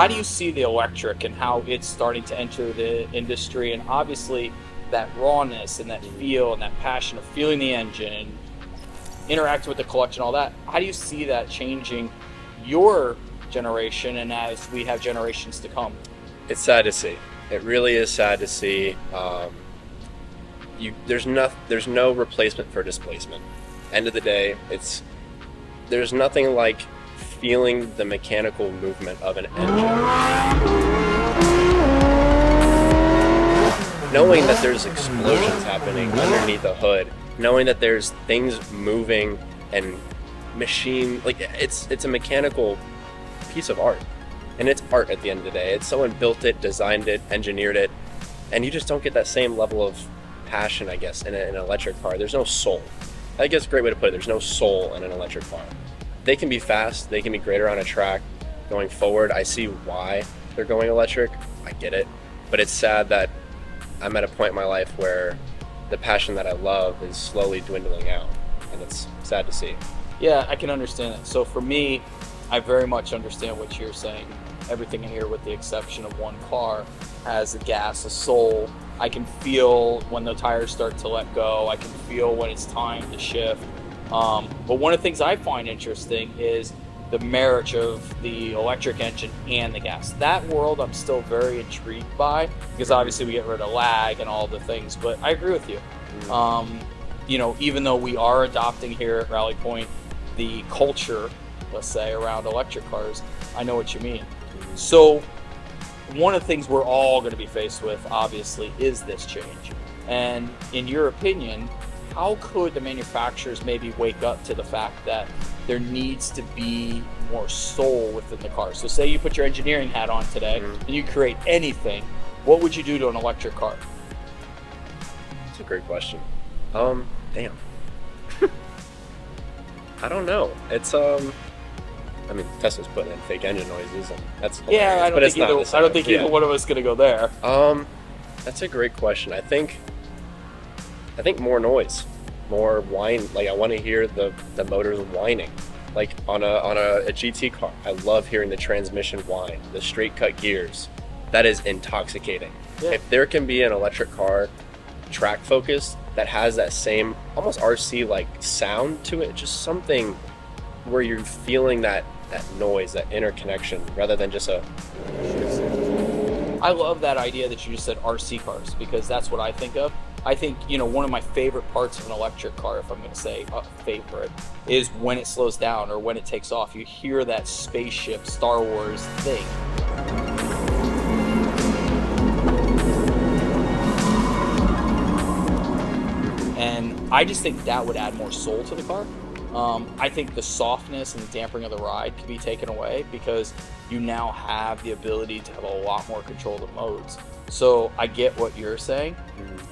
How do you see the electric and how it's starting to enter the industry? And obviously that rawness and that feel and that passion of feeling the engine and interacting with the collection, all that, how do you see that changing your generation and as we have generations to come? It's sad to see. It really is sad to see. There's no replacement for displacement. End of the day, there's nothing like feeling the mechanical movement of an engine. Knowing that there's explosions happening underneath the hood, knowing that there's things moving and machine, like it's a mechanical piece of art. And it's art at the end of the day. It's someone built it, designed it, engineered it, and you just don't get that same level of passion, I guess, in an electric car. There's no soul. I guess a great way to put it, there's no soul in an electric car. They can be fast, they can be greater on a track. Going forward, I see why they're going electric. I get it. But it's sad that I'm at a point in my life where the passion that I love is slowly dwindling out, and it's sad to see. Yeah, I can understand that. So for me, I very much understand what you're saying. Everything in here, with the exception of one car, has a gas, a soul. I can feel when the tires start to let go. I can feel when it's time to shift. But one of the things I find interesting is the marriage of the electric engine and the gas. That world I'm still very intrigued by, because obviously we get rid of lag and all the things, but I agree with you. You know, even though we are adopting here at Rally Point the culture, let's say, around electric cars, I know what you mean. So one of the things we're all going to be faced with, obviously, is this change. And in your opinion, how could the manufacturers maybe wake up to the fact that there needs to be more soul within the car? So say you put your engineering hat on today and you create anything, what would you do to an electric car? That's a great question. Damn. I don't know. It's I mean, Tesla's putting in fake engine noises, and that's hilarious, Yeah, I don't think either one of us is gonna go there. That's a great question. I think more noise, more whine. Like, I want to hear the motors whining. Like on a GT car, I love hearing the transmission whine, the straight cut gears. That is intoxicating. Yeah. If there can be an electric car track focused that has that same almost RC like sound to it, just something where you're feeling that noise, that interconnection, rather than just a... I love that idea that you just said, RC cars, because that's what I think of. I think, you know, one of my favorite parts of an electric car, if I'm going to say a favorite, is when it slows down or when it takes off. You hear that spaceship Star Wars thing. And I just think that would add more soul to the car. I think the softness and the dampering of the ride can be taken away because you now have the ability to have a lot more control of the modes. So I get what you're saying,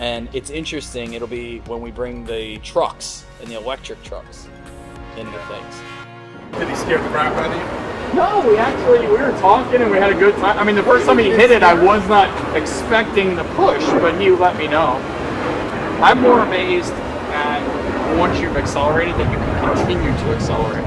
and it's interesting. It'll be when we bring the trucks and the electric trucks into things. Did he scare the crap out of you? No, we were talking and we had a good time. I mean, the first time he hit it, I was not expecting the push, but he let me know. I'm more amazed at once you've accelerated that you can continue to accelerate.